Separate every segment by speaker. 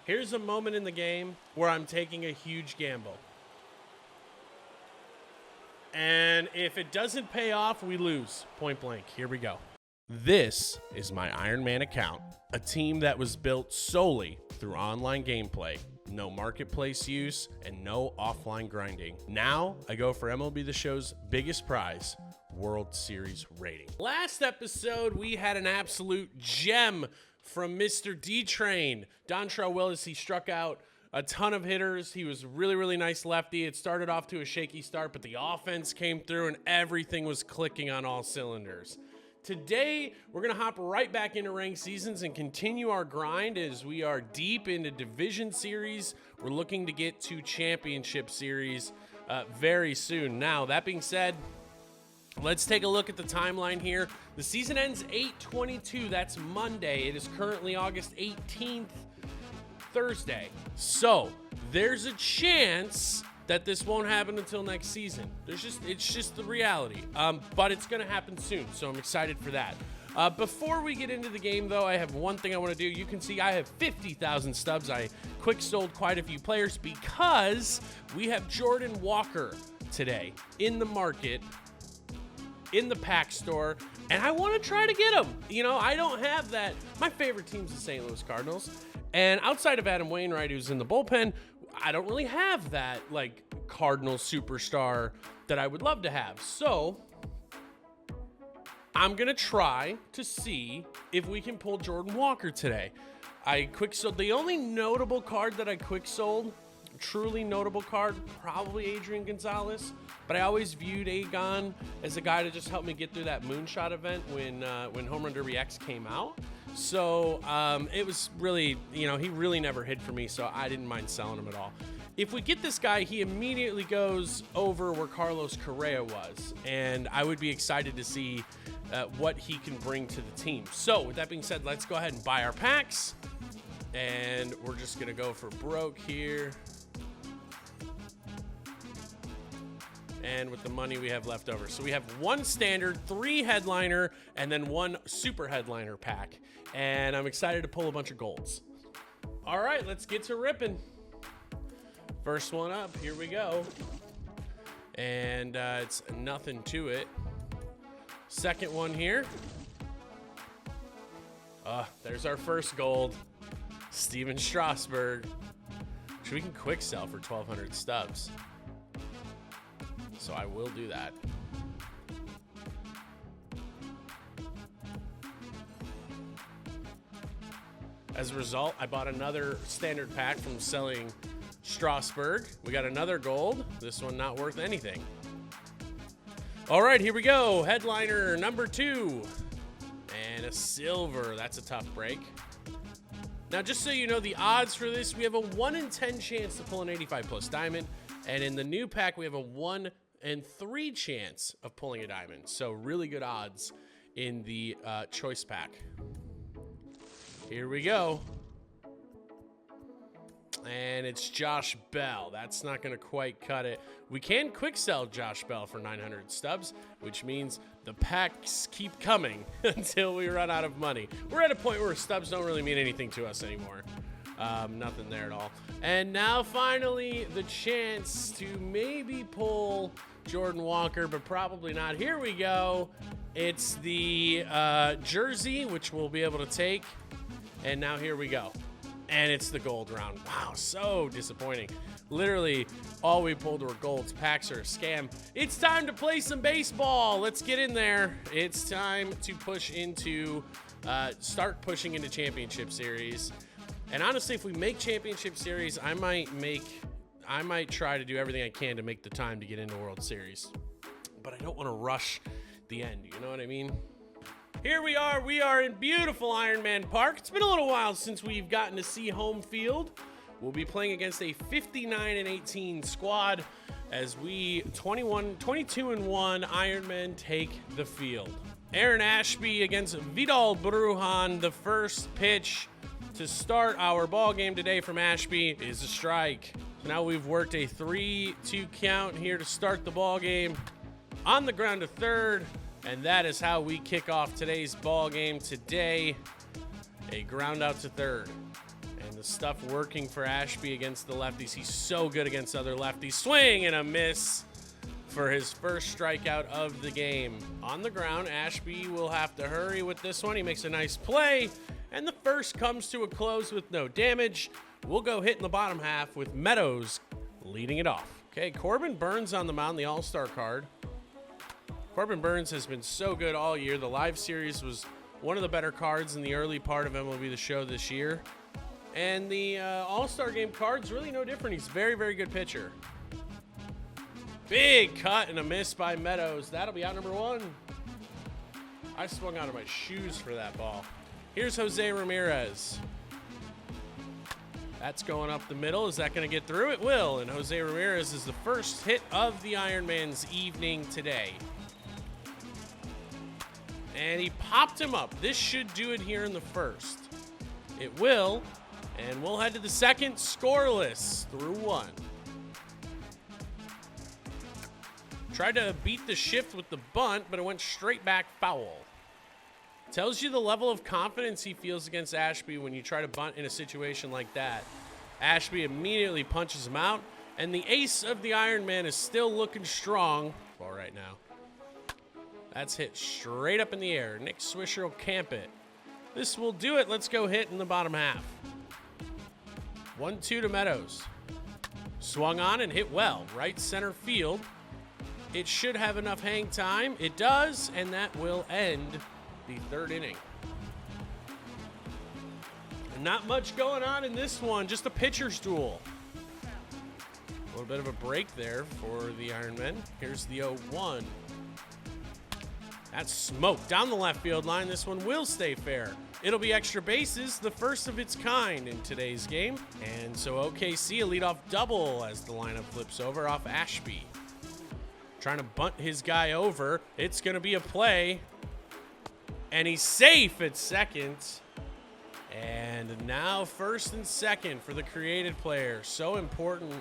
Speaker 1: Here's a moment in the game where I'm taking a huge gamble. And if it doesn't pay off, we lose. Point blank. Here we go. This is my Ironman account, a team that was built solely through online gameplay, no marketplace use, and no offline grinding. Now I go for MLB The Show's biggest prize, World Series rating. Last episode, we had an absolute gem from Mr. D-Train. Dontrell Willis, he struck out a ton of hitters. He was really, really nice lefty. It started off to a shaky start, but the offense came through and everything was clicking on all cylinders. Today, we're going to hop right back into ranked seasons and continue our grind as we are deep into division series. We're looking to get to championship series very soon. Now, that being said, let's take a look at the timeline here. The season ends 8/22. That's Monday. It is currently August 18th, Thursday. So there's a chance that this won't happen until next season. It's just the reality. But it's gonna happen soon, so I'm excited for that. Before we get into the game though, I have one thing I wanna do. You can see I have 50,000 stubs. I quick sold quite a few players because we have Jordan Walker today in the market, in the pack store, and I wanna try to get him. You know, I don't have that. My favorite team's the St. Louis Cardinals. And outside of Adam Wainwright, who's in the bullpen, I don't really have that like Cardinal superstar that I would love to have. So I'm gonna try to see if we can pull Jordan Walker today. I quick sold the only notable card that I quick sold, truly notable card, probably Adrian Gonzalez. But I always viewed Agon as a guy to just help me get through that moonshot event when Home Run Derby X came out. So it was really, you know, he really never hit for me, so I didn't mind selling him at all. If we get this guy, he immediately goes over where Carlos Correa was, and I would be excited to see what he can bring to the team. So with that being said, let's go ahead and buy our packs, and we're just gonna go for broke here. And with the money we have left over. So we have one standard, 3 headliner, and then 1 super headliner pack. And I'm excited to pull a bunch of golds. All right, let's get to ripping. First one up, here we go. And it's nothing to it. Second one here. There's our first gold. Steven Strasburg, which we can quick sell for 1,200 stubs. So I will do that. As a result, I bought another standard pack from selling Strasburg. We got another gold. This one not worth anything. All right, here we go. Headliner number 2. And a silver. That's a tough break. Now, just so you know, the odds for this, we have a 1 in 10 chance to pull an 85 plus diamond. And in the new pack, we have a 1 in 3 chance of pulling a diamond. So really good odds in the choice pack. Here we go. And it's Josh Bell. That's not going to quite cut it. We can quick sell Josh Bell for 900 stubs, which means the packs keep coming until we run out of money. We're at a point where stubs don't really mean anything to us anymore. Nothing there at all. And now finally the chance to maybe pull Jordan Walker, but probably not. Here we go. It's the jersey, which we'll be able to take. And now here we go. And it's the gold round. Wow, so disappointing. Literally, all we pulled were golds. Packs are a scam. It's time to play some baseball. Let's get in there. It's time to push into, start pushing into championship series. And honestly, if we make championship series, I might try to do everything I can to make the time to get into World Series. But I don't want to rush the end. You know what I mean? Here we are in beautiful Ironman Park. It's been a little while since we've gotten to see home field. We'll be playing against a 59-18 squad as we 22-1 Ironmen take the field. Aaron Ashby against Vidal Brujan. The first pitch to start our ball game today from Ashby is a strike. So now we've worked a 3-2 count here to start the ball game. On the ground to third. And that is how we kick off today's ball game today. A ground out to third. And the the stuff working for Ashby against the lefties. He's so good against other lefties. Swing and a miss for his first strikeout of the game. On the ground, Ashby will have to hurry with this one. He makes a nice play, and the first comes to a close with no damage. We'll go hit in the bottom half with Meadows leading it off. Okay, Corbin Burns on the mound, the All-Star card. Corbin Burns has been so good all year. The live series was one of the better cards in the early part of MLB The Show this year. And the All-Star Game card's really no different. He's a very, very good pitcher. Big cut and a miss by Meadows. That'll be out number 1. I swung out of my shoes for that ball. Here's Jose Ramirez. That's going up the middle. Is that going to get through? It will. And Jose Ramirez is the first hit of the Ironman's evening today. And he popped him up. This should do it here in the first. It will. And we'll head to the second, scoreless through 1. Tried to beat the shift with the bunt, but it went straight back foul. Tells you the level of confidence he feels against Ashby when you try to bunt in a situation like that. Ashby immediately punches him out, and the ace of the Ironman is still looking strong. Ball right now. That's hit straight up in the air. Nick Swisher will camp it. This will do it. Let's go hit in the bottom half. 1-2 to Meadows. Swung on and hit well. Right center field. It should have enough hang time. It does, and that will end the third inning. Not much going on in this one, just a pitcher's duel. A little bit of a break there for the Ironmen. Here's the 0-1. That's smoked down the left field line. This one will stay fair. It'll be extra bases, the first of its kind in today's game. And so OKC a leadoff double as the lineup flips over off Ashby. Trying to bunt his guy over. It's going to be a play. And he's safe at second. And now first and second for the created player. So important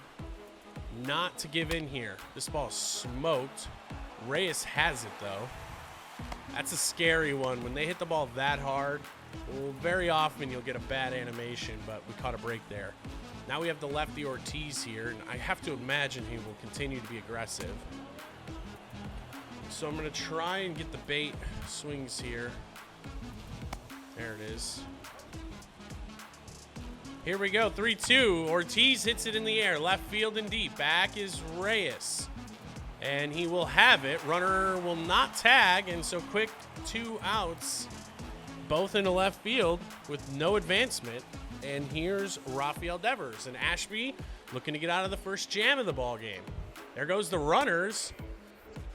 Speaker 1: not to give in here. This ball smoked. Reyes has it, though. That's a scary one. When they hit the ball that hard, well, very often you'll get a bad animation, but we caught a break there. Now we have the lefty Ortiz here, and I have to imagine he will continue to be aggressive. So I'm going to try and get the bait swings here. There it is. Here we go, 3-2. Ortiz hits it in the air, left field and deep. Back is Reyes, and he will have it. Runner will not tag, and so quick 2 outs, both into left field with no advancement. And here's Rafael Devers, and Ashby looking to get out of the first jam of the ball game. There goes the runners.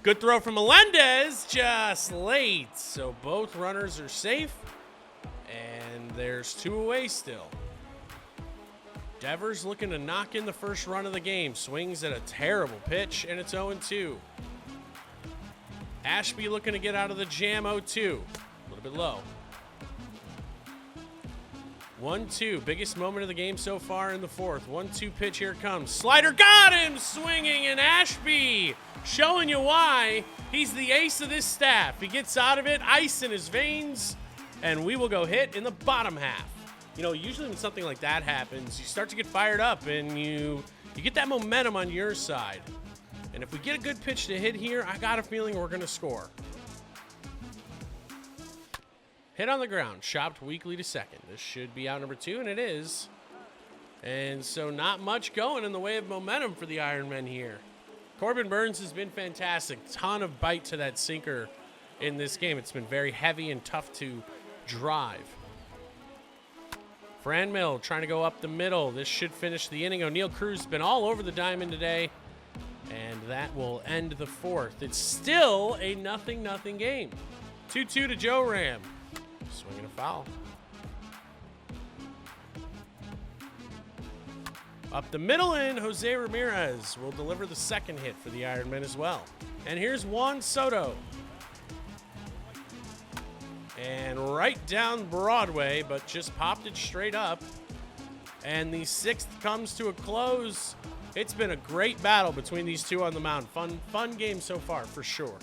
Speaker 1: Good throw from Melendez, just late. So both runners are safe, and there's 2 away still. Devers looking to knock in the first run of the game. Swings at a terrible pitch, and it's 0-2. Ashby looking to get out of the jam, 0-2. A little bit low. 1-2, biggest moment of the game so far in the fourth. 1-2 pitch, here it comes. Slider got him, swinging, and Ashby showing you why he's the ace of this staff. He gets out of it, ice in his veins, and we will go hit in the bottom half. You know, usually when something like that happens, you start to get fired up, and you get that momentum on your side. And if we get a good pitch to hit here, I got a feeling we're going to score. Hit on the ground, chopped weakly to second. This should be out number 2, and it is. And so not much going in the way of momentum for the Ironmen here. Corbin Burns has been fantastic. Ton of bite to that sinker in this game. It's been very heavy and tough to drive. Franmil trying to go up the middle. This should finish the inning. O'Neal Cruz has been all over the diamond today, and that will end the fourth. It's still a 0-0 game. 2-2 to Joe Ram. Swinging a foul. Up the middle, and Jose Ramirez will deliver the second hit for the Ironmen as well. And here's Juan Soto. And right down Broadway, but just popped it straight up. And the sixth comes to a close. It's been a great battle between these two on the mound. Fun game so far, for sure.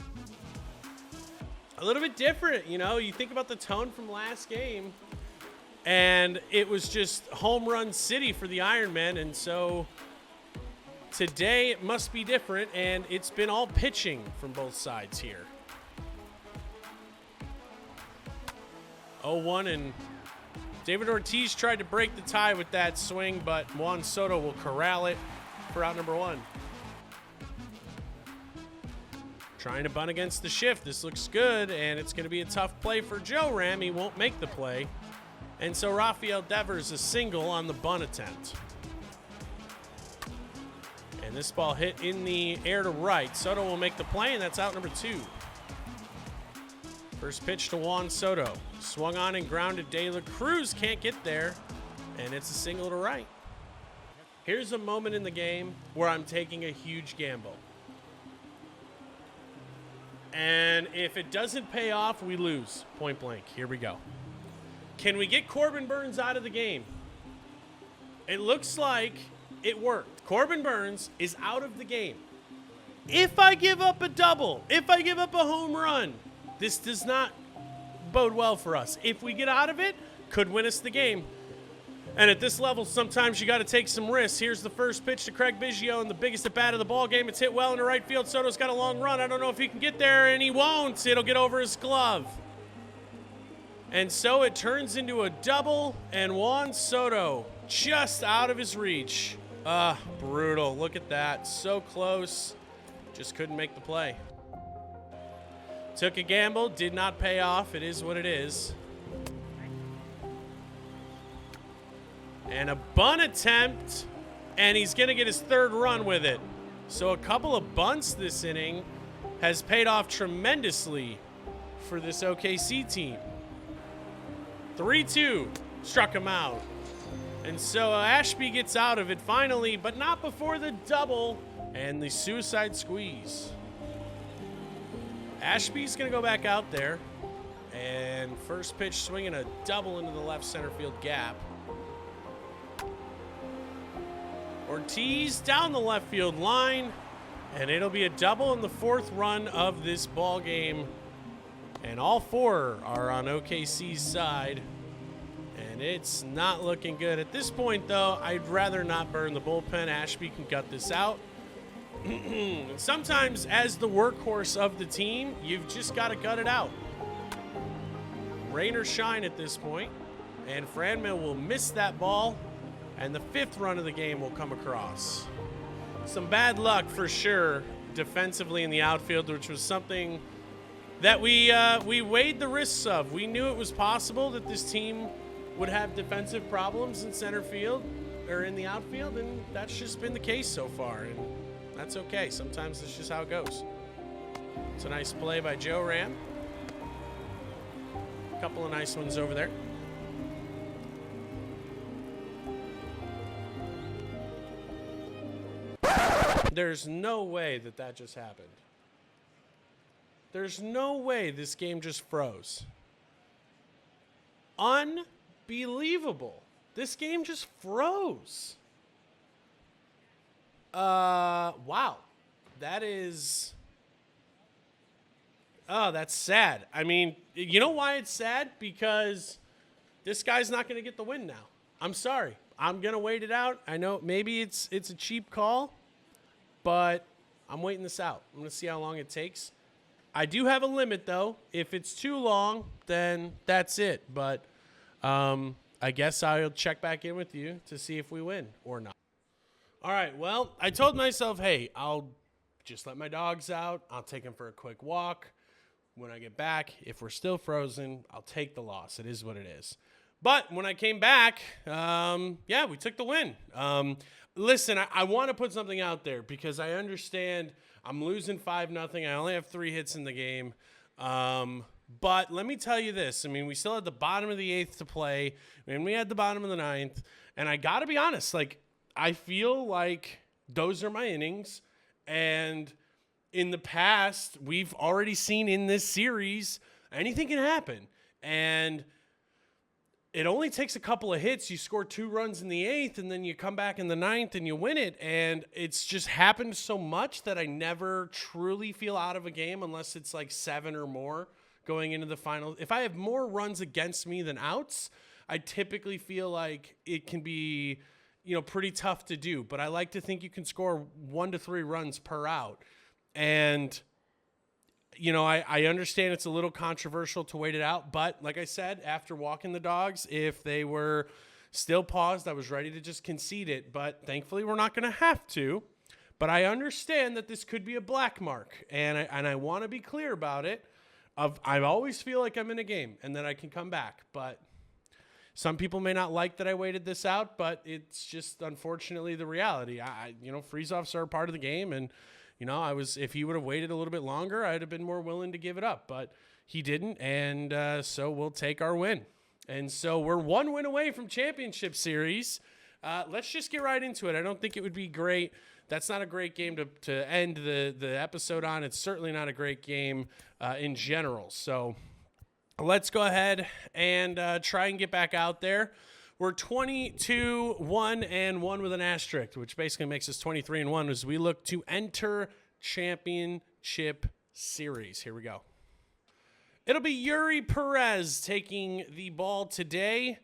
Speaker 1: A little bit different, you know. You think about the tone from last game. And it was just home run city for the Ironmen. And so today it must be different, and it's been all pitching from both sides here. 0-1, and David Ortiz tried to break the tie with that swing, but Juan Soto will corral it for out number 1. Trying to bunt against the shift. This looks good, and it's going to be a tough play for Joe Ram. He won't make the play. And so Rafael Devers a single on the bunt attempt. And this ball hit in the air to right. Soto will make the play, and that's out number 2. First pitch to Juan Soto. Swung on and grounded. De La Cruz can't get there, and it's a single to right. Here's a moment in the game where I'm taking a huge gamble. And if it doesn't pay off, we lose. Point blank. Here we go. Can we get Corbin Burns out of the game? It looks like it worked. Corbin Burns is out of the game. If I give up a double, if I give up a home run, this does not bode well for us. If we get out of it, could win us the game. And at this level, sometimes you got to take some risks. Here's the first pitch to Craig Biggio, and the biggest at bat of the ball game. It's hit well into right field. Soto's got a long run. I don't know if he can get there, and he won't. It'll get over his glove. And so it turns into a double, and Juan Soto just out of his reach. Brutal. Look at that. So close. Just couldn't make the play. Took a gamble. Did not pay off. It is what it is. And a bunt attempt, and he's going to get his 3rd run with it. So a couple of bunts this inning has paid off tremendously for this OKC team. 3-2, struck him out. And so Ashby gets out of it finally, but not before the double and the suicide squeeze. Ashby's going to go back out there, and first pitch swinging a double into the left center field gap. Ortiz down the left field line, and it'll be a double in the 4th run of this ball game. And all 4 are on OKC's side, and it's not looking good. At this point, though, I'd rather not burn the bullpen. Ashby can gut this out. Sometimes, as the workhorse of the team, you've just got to gut it out. Rain or shine at this point, and Franmil will miss that ball. And the 5th run of the game will come across. Some bad luck for sure defensively in the outfield, which was something that we weighed the risks of. We knew it was possible that this team would have defensive problems in center field or in the outfield, and that's just been the case so far. And that's okay. Sometimes that's just how it goes. It's a nice play by Joe Ram. A couple of nice ones over there. There's no way that that just happened. There's no way this game just froze. Unbelievable. This game just froze. Wow. That is... Oh, that's sad. I mean, you know why it's sad? Because this guy's not going to get the win now. I'm sorry. I'm going to wait it out. I know maybe it's a cheap call, but I'm waiting this out. I'm going to see how long it takes. I do have a limit, though. If it's too long, then that's it. But I guess I'll check back in with you to see if we win or not. All right, well, I told myself, hey, I'll just let my dogs out. I'll take them for a quick walk. When I get back, if we're still frozen, I'll take the loss. It is what it is. But when I came back, we took the win. Listen, I want to put something out there because I understand I'm losing 5-0. I only have 3 hits in the game. But let me tell you this. I mean, we still had the bottom of the 8th to play, and we had the bottom of the 9th. And I got to be honest, like, I feel like those are my innings. And in the past, we've already seen in this series, anything can happen. And it only takes a couple of hits. You score 2 runs in the 8th, and then you come back in the 9th and you win it. And it's just happened so much that I never truly feel out of a game unless it's like 7 or more going into the final. If I have more runs against me than outs, I typically feel like it can be, pretty tough to do, but I like to think you can score 1 to 3 runs per out. And, I understand it's a little controversial to wait it out, but like I said, after walking the dogs, if they were still paused, I was ready to just concede it, but thankfully we're not going to have to. But I understand that this could be a black mark, and I want to be clear about it. I always feel like I'm in a game and that I can come back, but some people may not like that I waited this out, but it's just unfortunately the reality. Freeze-offs are a part of the game, and if he would have waited a little bit longer, I'd have been more willing to give it up, but he didn't, and so we'll take our win. And so we're 1 win away from championship series. Let's just get right into it. I don't think it would be great. That's not a great game to end the episode on. It's certainly not a great game in general. So let's go ahead and try and get back out there. We're 22-1-1 with an asterisk, which basically makes us 23-1 as we look to enter championship series. Here we go. It'll be Yuri Perez taking the ball today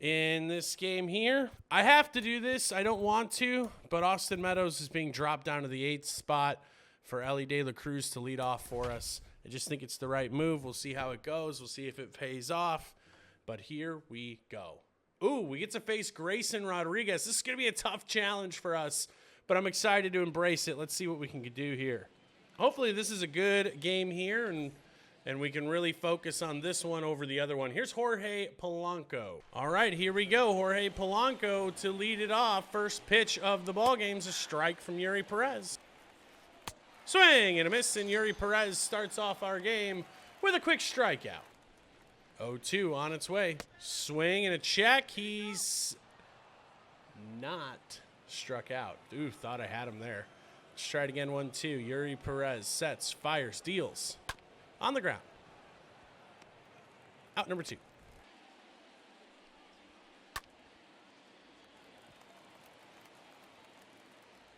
Speaker 1: in this game here. I have to do this. I don't want to, but Austin Meadows is being dropped down to the 8th spot for Ellie De La Cruz to lead off for us. I just think it's the right move. We'll see how it goes. We'll see if it pays off, but here we go. Ooh, we get to face Grayson Rodriguez. This is going to be a tough challenge for us, but I'm excited to embrace it. Let's see what we can do here. Hopefully this is a good game here, and we can really focus on this one over the other one. Here's Jorge Polanco. All right, here we go. Jorge Polanco to lead it off. First pitch of the ball game is a strike from Yuri Perez. Swing and a miss, and Yuri Perez starts off our game with a quick strikeout. 0-2 on its way. Swing and a check. He's not struck out. Ooh, thought I had him there. Let's try it again. 1-2. Yuri Perez sets, fires, deals. On the ground. Out number 2.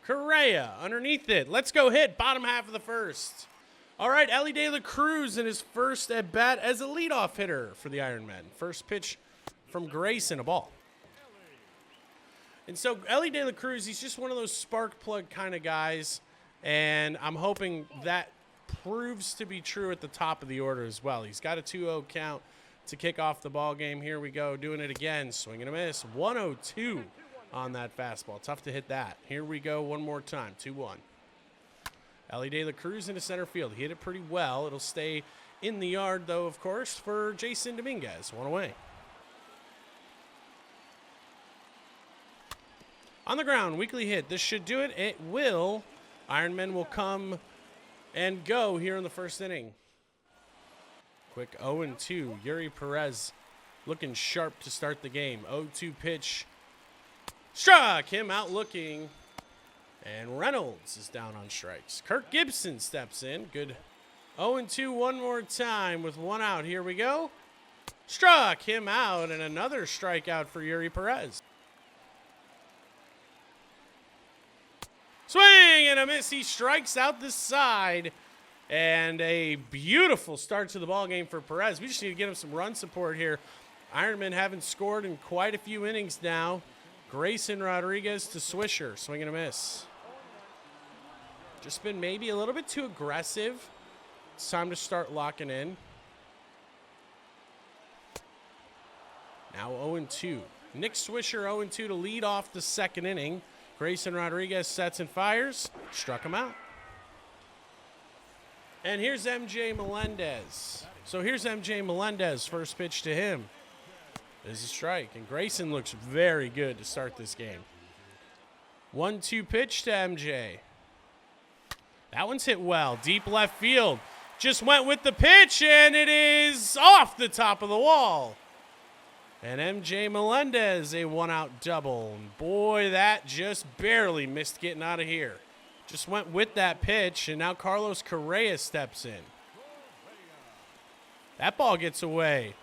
Speaker 1: Correa underneath it. Let's go hit. Bottom half of the first. All right, Ellie De La Cruz in his first at bat as a leadoff hitter for the Ironmen. First pitch from Grayson, a ball. And so Ellie De La Cruz, he's just one of those spark plug kind of guys, and I'm hoping that proves to be true at the top of the order as well. He's got a 2-0 count to kick off the ball game. Here we go, doing it again. Swing and a miss. 1-0-2 on that fastball. Tough to hit that. Here we go one more time. 2-1. Ellie De La Cruz into center field. He hit it pretty well. It'll stay in the yard, though, of course, for Jason Dominguez. 1 away. On the ground, weakly hit. This should do it. It will. Ironman will come and go here in the first inning. Quick 0-2. Yuri Perez looking sharp to start the game. 0-2 pitch. Struck him out looking. And Reynolds is down on strikes. Kirk Gibson steps in. Good 0-2 one more time with 1 out. Here we go. Struck him out, and another strikeout for Yuri Perez. Swing and a miss. He strikes out the side. And a beautiful start to the ball game for Perez. We just need to get him some run support here. Ironman haven't scored in quite a few innings now. Grayson Rodriguez to Swisher. Swing and a miss. Just been maybe a little bit too aggressive. It's time to start locking in. Now 0-2. Nick Swisher 0-2 to lead off the second inning. Grayson Rodriguez sets and fires. Struck him out. And here's MJ Melendez. So here's MJ Melendez. First pitch to him is a strike. And Grayson looks very good to start this game. 1-2 pitch to MJ. That one's hit well. Deep left field. Just went with the pitch, and it is off the top of the wall. And MJ Melendez, a 1-out double. And boy, that just barely missed getting out of here. Just went with that pitch, and now Carlos Correa steps in. That ball gets away.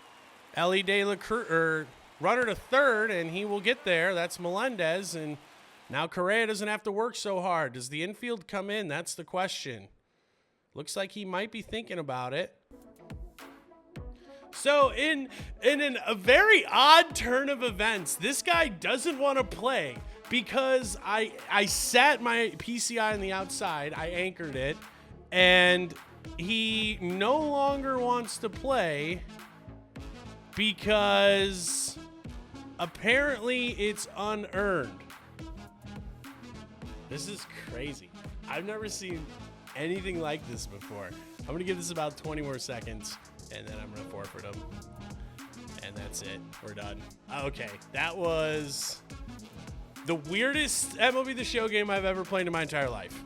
Speaker 1: Ellie De La Cruz, runner to third, and he will get there. That's Melendez, and now Correa doesn't have to work so hard. Does the infield come in? That's the question. Looks like he might be thinking about it. So in a very odd turn of events, this guy doesn't want to play because I sat my PCI on the outside, I anchored it, and he no longer wants to play because apparently it's unearned. This is crazy. I've never seen anything like this before. I'm going to give this about 20 more seconds, and then I'm going to forfeit them. And that's it. We're done. Okay, that was the weirdest MLB The Show game I've ever played in my entire life.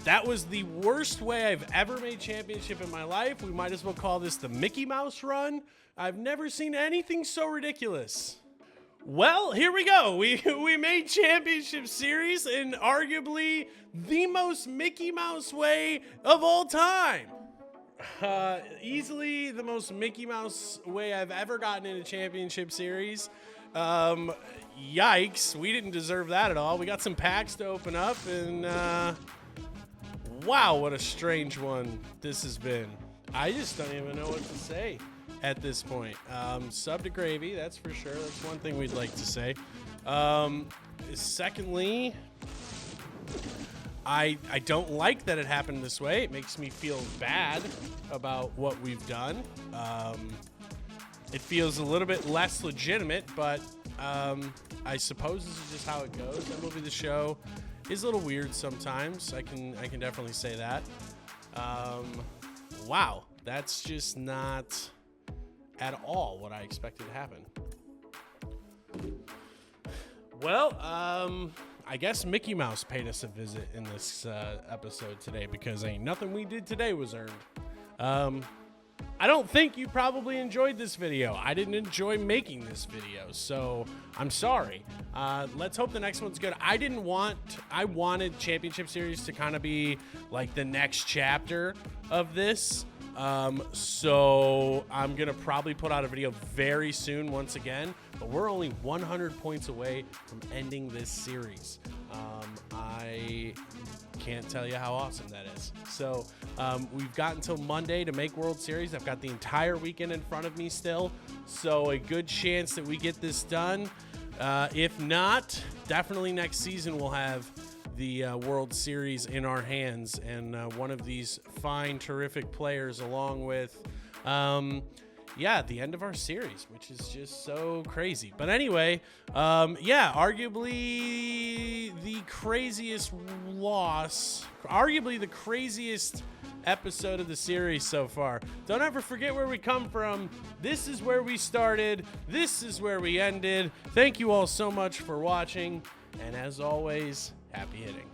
Speaker 1: That was the worst way I've ever made championship in my life. We might as well call this the Mickey Mouse run. I've never seen anything so ridiculous. Well, here we go. We made Championship Series in arguably the most Mickey Mouse way of all time. Easily the most Mickey Mouse way I've ever gotten in a Championship Series. Yikes, we didn't deserve that at all. We got some packs to open up, and wow, what a strange one this has been. I just don't even know what to say at this point. Sub to gravy, that's for sure. That's one thing we'd like to say. Secondly, I don't like that it happened this way. It makes me feel bad about what we've done. It feels a little bit less legitimate, but I suppose this is just how it goes. MLB The Show is a little weird sometimes. I can definitely say that. Wow, that's just not at all what I expected to happen. Well, I guess Mickey Mouse paid us a visit in this episode today, because ain't nothing we did today was earned. I don't think you probably enjoyed this video. I didn't enjoy making this video, so I'm sorry. Let's hope the next one's good. I wanted Championship Series to kind of be like the next chapter of this. So I'm gonna probably put out a video very soon once again, but we're only 100 points away from ending this series. I can't tell you how awesome that is. So we've got until Monday to make World Series. I've got the entire weekend in front of me still, so a good chance that we get this done. If not, definitely next season we'll have the World Series in our hands, and one of these fine, terrific players along with, the end of our series, which is just so crazy. But anyway, arguably the craziest loss, arguably the craziest episode of the series so far. Don't ever forget where we come from. This is where we started. This is where we ended. Thank you all so much for watching, and as always, happy hitting.